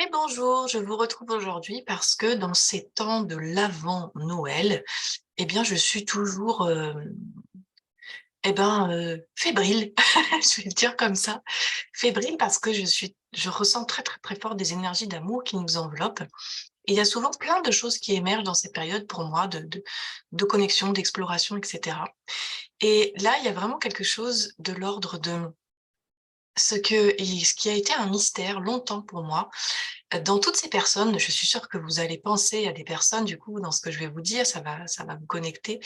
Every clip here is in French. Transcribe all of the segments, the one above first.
Et bonjour, je vous retrouve aujourd'hui parce que dans ces temps de l'avant Noël, eh bien, je suis toujours, fébrile, je vais le dire comme ça. Fébrile parce que je ressens très, très, très fort des énergies d'amour qui nous enveloppent. Et il y a souvent plein de choses qui émergent dans cette période pour moi de connexion, d'exploration, et cetera. Et là, il y a vraiment quelque chose de l'ordre de ce qui a été un mystère longtemps pour moi. Dans toutes ces personnes, je suis sûre que vous allez penser à des personnes, du coup, dans ce que je vais vous dire, ça va vous connecter,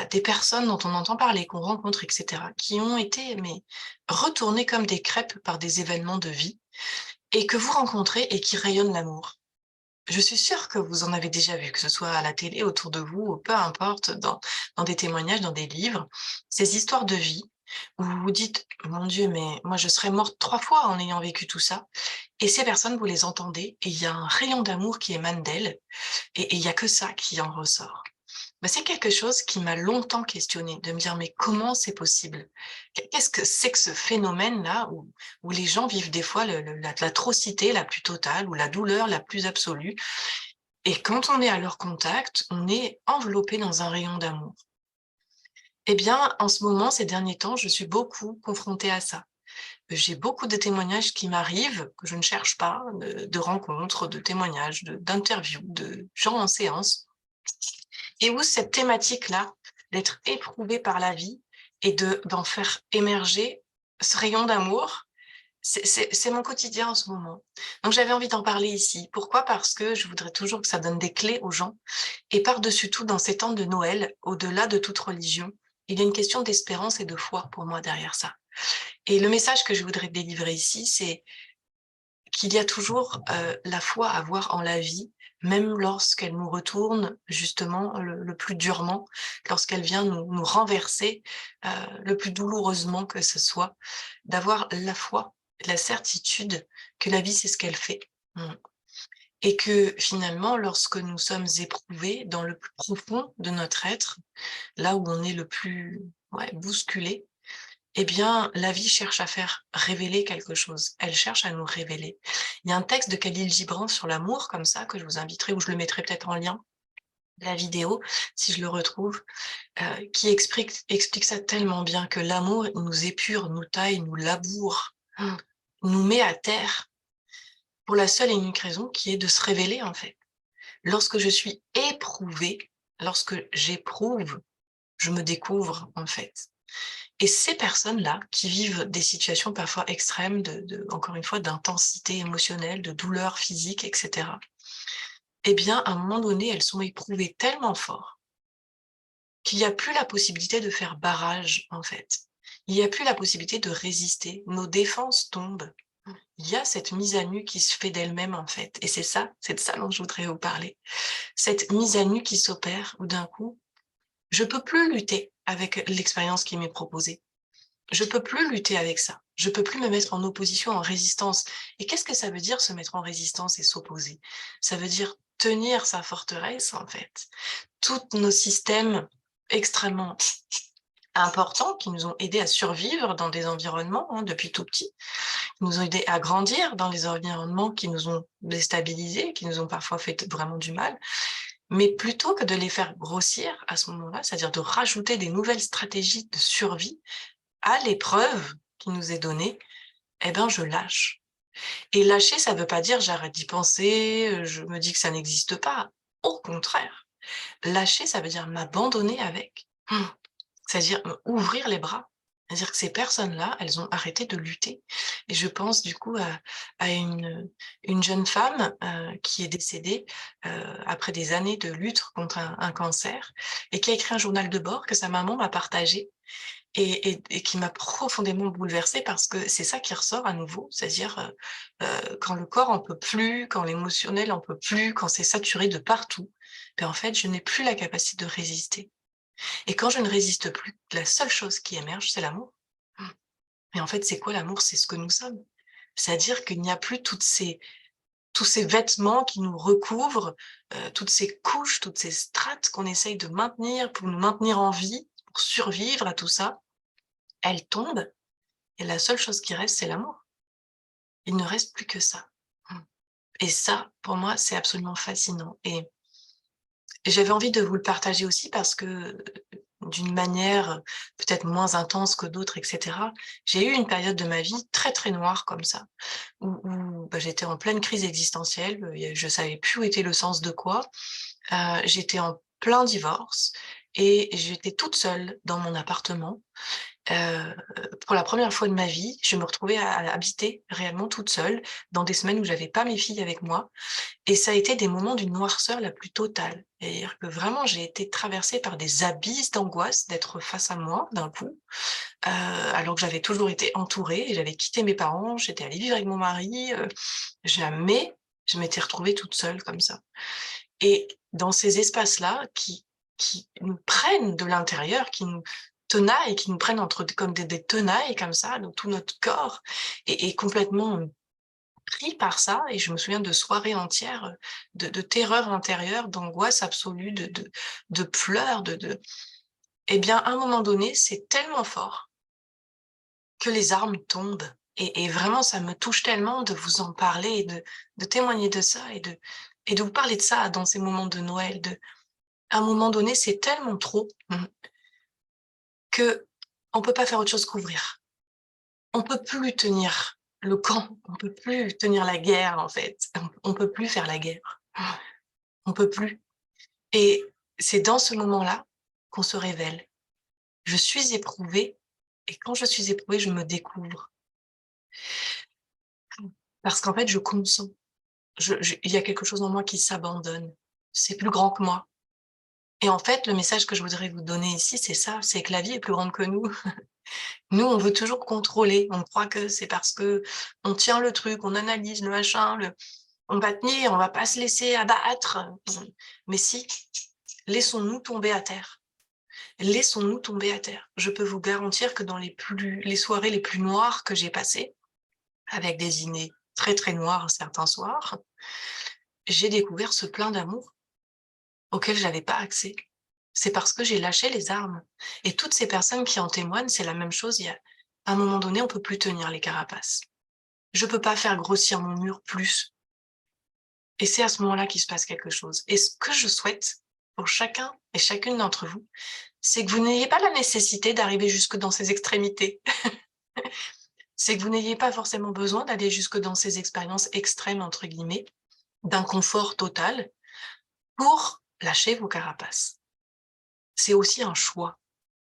des personnes dont on entend parler, qu'on rencontre, et cetera, qui ont été, mais retournées comme des crêpes par des événements de vie et que vous rencontrez et qui rayonnent l'amour. Je suis sûre que vous en avez déjà vu, que ce soit à la télé, autour de vous, ou peu importe, dans des témoignages, dans des livres, ces histoires de vie où vous vous dites: «Mon Dieu, mais moi je serais morte 3 fois en ayant vécu tout ça». Et ces personnes, vous les entendez et il y a un rayon d'amour qui émane d'elles et il y a que ça qui en ressort. Bah, c'est quelque chose qui m'a longtemps questionnée, de me dire: «Mais comment c'est possible? Qu'est-ce que c'est que ce phénomène-là où les gens vivent des fois l'atrocité la plus totale ou la douleur la plus absolue et quand on est à leur contact, on est enveloppé dans un rayon d'amour?» Eh bien, en ce moment, ces derniers temps, je suis beaucoup confrontée à ça. J'ai beaucoup de témoignages qui m'arrivent, que je ne cherche pas, de rencontres, de témoignages, d'interviews, de gens en séance, et où cette thématique-là, d'être éprouvé par la vie et d'en faire émerger ce rayon d'amour, c'est mon quotidien en ce moment. Donc j'avais envie d'en parler ici. Pourquoi? Parce que je voudrais toujours que ça donne des clés aux gens. Et par-dessus tout, dans ces temps de Noël, au-delà de toute religion, il y a une question d'espérance et de foi pour moi derrière ça. Et le message que je voudrais délivrer ici, c'est qu'il y a toujours, la foi à avoir en la vie, même lorsqu'elle nous retourne justement le plus durement, lorsqu'elle vient nous renverser, le plus douloureusement que ce soit, d'avoir la foi, la certitude que la vie, c'est ce qu'elle fait. Mmh. Et que finalement, lorsque nous sommes éprouvés dans le plus profond de notre être, là où on est le plus, ouais, bousculé, eh bien, la vie cherche à faire révéler quelque chose. Elle cherche à nous révéler. Il y a un texte de Khalil Gibran sur l'amour, comme ça, que je vous inviterai, ou je le mettrai peut-être en lien, la vidéo, si je le retrouve, qui explique ça tellement bien, que l'amour nous épure, nous taille, nous laboure, nous met à terre, pour la seule et unique raison qui est de se révéler, en fait. Lorsque je suis éprouvée, lorsque j'éprouve, je me découvre, en fait. Et ces personnes-là, qui vivent des situations parfois extrêmes encore une fois, d'intensité émotionnelle, de douleur physique, et cetera, eh bien, à un moment donné, elles sont éprouvées tellement fort qu'il y a plus la possibilité de faire barrage, en fait. Il y a plus la possibilité de résister. Nos défenses tombent. Il y a cette mise à nu qui se fait d'elle-même, en fait. Et c'est de ça dont je voudrais vous parler. Cette mise à nu qui s'opère où d'un coup, je peux plus lutter avec l'expérience qui m'est proposée. Je peux plus lutter avec ça. Je peux plus me mettre en opposition, en résistance. Et qu'est-ce que ça veut dire se mettre en résistance et s'opposer? Ça veut dire tenir sa forteresse, en fait. Tous nos systèmes extrêmement importants qui nous ont aidés à survivre dans des environnements, hein, depuis tout petit, qui nous ont aidés à grandir dans les environnements qui nous ont déstabilisés, qui nous ont parfois fait vraiment du mal. Mais plutôt que de les faire grossir à ce moment-là, c'est-à-dire de rajouter des nouvelles stratégies de survie, à l'épreuve qui nous est donnée, eh ben, je lâche. Et lâcher, ça veut pas dire j'arrête d'y penser, je me dis que ça n'existe pas. Au contraire, lâcher, ça veut dire m'abandonner avec. C'est-à-dire ouvrir les bras. C'est-à-dire que ces personnes-là, elles ont arrêté de lutter. Et je pense du coup à une jeune femme qui est décédée après des années de lutte contre un cancer et qui a écrit un journal de bord que sa maman m'a partagé et qui m'a profondément bouleversée parce que c'est ça qui ressort à nouveau, c'est-à-dire, quand le corps en peut plus, quand l'émotionnel en peut plus, quand c'est saturé de partout, ben, en fait, je n'ai plus la capacité de résister et quand je ne résiste plus, la seule chose qui émerge, c'est l'amour. Et en fait, c'est quoi l'amour? C'est ce que nous sommes. C'est-à-dire qu'il n'y a plus tous ces vêtements qui nous recouvrent, toutes ces couches, toutes ces strates qu'on essaye de maintenir pour nous maintenir en vie, pour survivre à tout ça. Elles tombent et la seule chose qui reste, c'est l'amour. Il ne reste plus que ça. Mmh. Et ça, pour moi, c'est absolument fascinant et j'avais envie de vous le partager aussi parce que, d'une manière, peut-être moins intense que d'autres et cetera, j'ai eu une période de ma vie très, très noire comme ça, où, bah, j'étais en pleine crise existentielle, et je savais plus où était le sens de quoi. J'étais en plein divorce et j'étais toute seule dans mon appartement. Heu, pour la première fois de ma vie, je me retrouvais à habiter réellement toute seule dans des semaines où j'avais pas mes filles avec moi et ça a été des moments d'une noirceur la plus totale. C'est-à-dire que vraiment j'ai été traversée par des abysses d'angoisse d'être face à moi d'un coup, alors que j'avais toujours été entourée et j'avais quitté mes parents, j'étais allée vivre avec mon mari, jamais je m'étais retrouvée toute seule comme ça. Et dans ces espaces-là qui nous prennent de l'intérieur, qui nous tenaillent, qui nous prennent entre comme des tenailles comme ça, dans tout notre corps et complètement, pris par ça et je me souviens de soirées entières, de terreur intérieure, d'angoisse absolue, de pleurs, de et bien, à un moment donné, c'est tellement fort que les armes tombent et vraiment ça me touche tellement de vous en parler et de témoigner de ça et de vous parler de ça dans ces moments de Noël, de à un moment donné, c'est tellement trop, qu'on peut pas faire autre chose qu'ouvrir. On peut plus tenir le camp, on peut plus tenir la guerre, en fait. On peut plus faire la guerre. On peut plus et c'est dans ce moment-là qu'on se révèle. Je suis éprouvée et quand je suis éprouvée, je me découvre. Parce qu'en fait, je consens. Je il y a quelque chose en moi qui s'abandonne. C'est plus grand que moi et en fait, le message que je voudrais vous donner ici, c'est ça, c'est que la vie est plus grande que nous. Nous, on veut toujours contrôler. On croit que c'est parce que on tient le truc, on analyse le machin, on va tenir, on va pas se laisser abattre. Mais si, laissons-nous tomber à terre. Laissons-nous tomber à terre. Je peux vous garantir que dans les soirées les plus noires que j'ai passées, avec des dîners très, très noirs certains soirs, j'ai découvert ce plein d'amour auquel j'avais pas accès. C'est parce que j'ai lâché les armes. Et toutes ces personnes qui en témoignent, c'est la même chose. À un moment donné, on peut plus tenir les carapaces. Je peux pas faire grossir mon mur plus. Et c'est à ce moment-là qu'il se passe quelque chose. Et ce que je souhaite pour chacun et chacune d'entre vous, c'est que vous n'ayez pas la nécessité d'arriver jusque dans ces extrémités. C'est que vous n'ayez pas forcément besoin d'aller jusque dans ces expériences extrêmes, entre guillemets, d'inconfort total pour lâcher vos carapaces. C'est aussi un choix.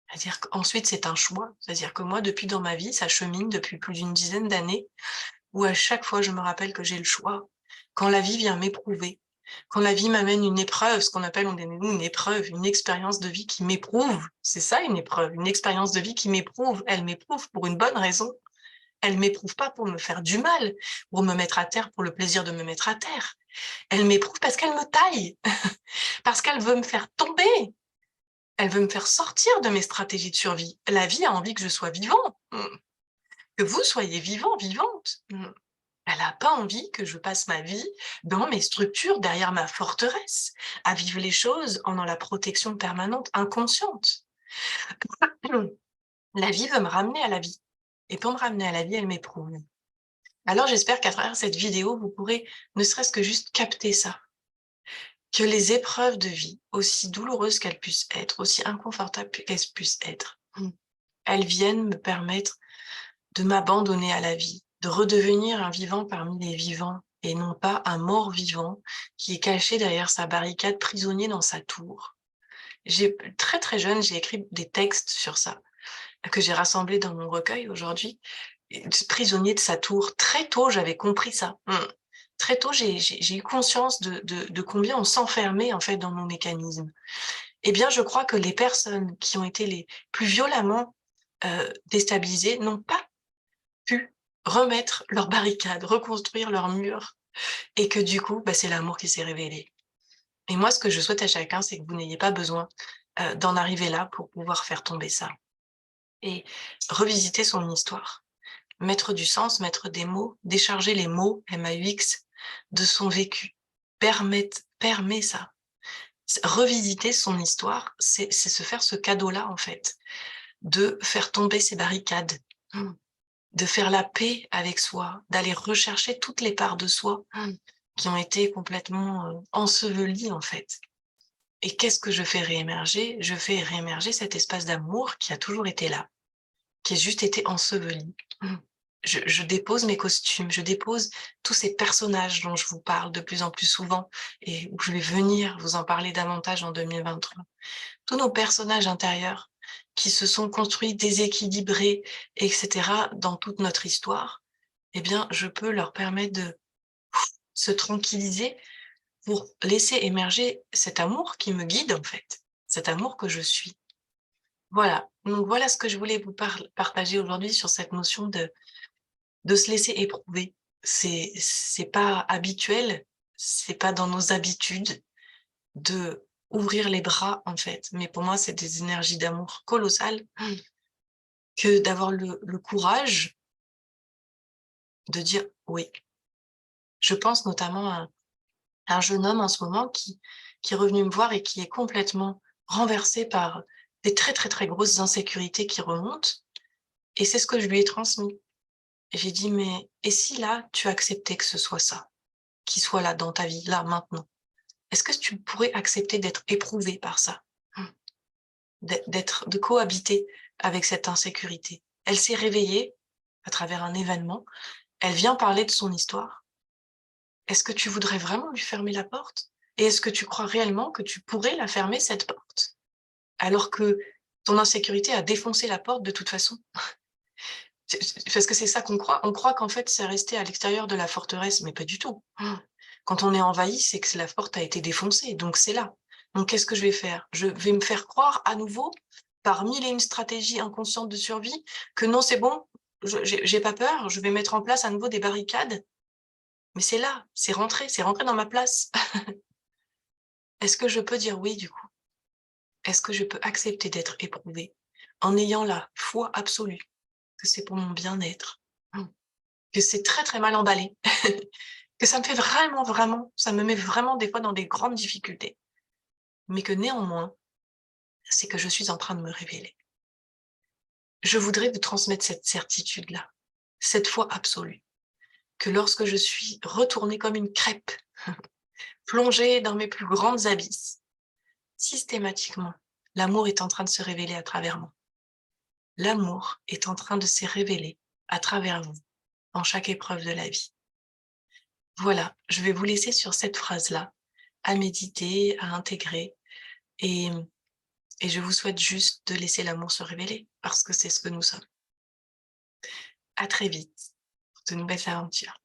C'est-à-dire qu'ensuite, c'est un choix. C'est-à-dire que moi, depuis dans ma vie, ça chemine depuis plus d'une dizaine d'années, où à chaque fois, je me rappelle que j'ai le choix. Quand la vie vient m'éprouver, quand la vie m'amène une épreuve, ce qu'on appelle nous une épreuve, une expérience de vie qui m'éprouve. C'est ça une épreuve, une expérience de vie qui m'éprouve. Elle m'éprouve pour une bonne raison. Elle m'éprouve pas pour me faire du mal, pour me mettre à terre, pour le plaisir de me mettre à terre. Elle m'éprouve parce qu'elle me taille, parce qu'elle veut me faire tomber. Elle veut me faire sortir de mes stratégies de survie. La vie a envie que je sois vivant, que vous soyez vivant, vivante. Elle n'a pas envie que je passe ma vie dans mes structures, derrière ma forteresse, à vivre les choses en dans la protection permanente, inconsciente. La vie veut me ramener à la vie. Et pour me ramener à la vie, elle m'éprouve. Alors j'espère qu'à travers cette vidéo, vous pourrez ne serait-ce que juste capter ça. Que les épreuves de vie, aussi douloureuses qu'elles puissent être, aussi inconfortables qu'elles puissent être, elles viennent me permettre de m'abandonner à la vie, de redevenir un vivant parmi les vivants et non pas un mort vivant qui est caché derrière sa barricade, prisonnier dans sa tour. Très très jeune, j'ai écrit des textes sur ça, que j'ai rassemblés dans mon recueil aujourd'hui. Prisonnier de sa tour. Très tôt, j'avais compris ça. Très tôt, j'ai eu conscience de combien on s'enfermait en fait dans nos mécanismes. Eh bien, je crois que les personnes qui ont été les plus violemment déstabilisées n'ont pas pu remettre leurs barricades, reconstruire leurs murs, et que du coup, bah, c'est l'amour qui s'est révélé. Et moi, ce que je souhaite à chacun, c'est que vous n'ayez pas besoin d'en arriver là pour pouvoir faire tomber ça. Et revisiter son histoire, mettre du sens, mettre des mots, décharger les mots, M-A-U-X, de son vécu, permet ça. Revisiter son histoire, c'est se faire ce cadeau-là, en fait, de faire tomber ses barricades, de faire la paix avec soi, d'aller rechercher toutes les parts de soi qui ont été complètement, ensevelies, en fait. Et qu'est-ce que je fais réémerger? Je fais réémerger cet espace d'amour qui a toujours été là, qui a juste été enseveli. Mmh. Je dépose mes costumes, je dépose tous ces personnages dont je vous parle de plus en plus souvent et où je vais venir vous en parler davantage en 2023. Tous nos personnages intérieurs qui se sont construits déséquilibrés et cetera dans toute notre histoire, eh bien, je peux leur permettre de se tranquilliser pour laisser émerger cet amour qui me guide, en fait, cet amour que je suis. Voilà, donc voilà ce que je voulais vous partager aujourd'hui sur cette notion de se laisser éprouver. C'est pas habituel, c'est pas dans nos habitudes de ouvrir les bras, en fait, mais pour moi, c'est des énergies d'amour colossales que d'avoir le courage de dire: «Oui». Je pense notamment à un jeune homme en ce moment qui est revenu me voir et qui est complètement renversé par des très, très, très grosses insécurités qui remontent et c'est ce que je lui ai transmis. Et j'ai dit: «Mais et si là, tu acceptais que ce soit ça, qui soit là dans ta vie, là, maintenant? Est-ce que tu pourrais accepter d'être éprouvé par ça? Mmh. De cohabiter avec cette insécurité?» Elle s'est réveillée à travers un événement, elle vient parler de son histoire. Est-ce que tu voudrais vraiment lui fermer la porte? Et est-ce que tu crois réellement que tu pourrais la fermer, cette porte? Alors que ton insécurité a défoncé la porte de toute façon? Parce que c'est ça qu'on croit. On croit qu'en fait, c'est resté à l'extérieur de la forteresse, mais pas du tout. Quand on est envahi, c'est que la porte a été défoncée, donc c'est là. Donc qu'est-ce que je vais faire? Je vais me faire croire à nouveau, par 1000 et une stratégies inconscientes de survie, que non, c'est bon, j'ai pas peur, je vais mettre en place à nouveau des barricades. Mais c'est rentré dans ma place. Est-ce que je peux dire oui, du coup? Est-ce que je peux accepter d'être éprouvée en ayant la foi absolue que c'est pour mon bien-être? Que c'est très, très mal emballé, que ça me fait vraiment, vraiment ça me met vraiment des fois dans des grandes difficultés, mais que néanmoins, c'est que je suis en train de me révéler. Je voudrais vous transmettre cette certitude-là, cette foi absolue, que lorsque je suis retournée comme une crêpe, plongée dans mes plus grandes abysses, systématiquement, l'amour est en train de se révéler à travers moi. L'amour est en train de se révéler à travers vous, dans chaque épreuve de la vie. Voilà, je vais vous laisser sur cette phrase-là, à méditer, à intégrer et et je vous souhaite juste de laisser l'amour se révéler parce que c'est ce que nous sommes. À très vite pour de nouvelles aventures.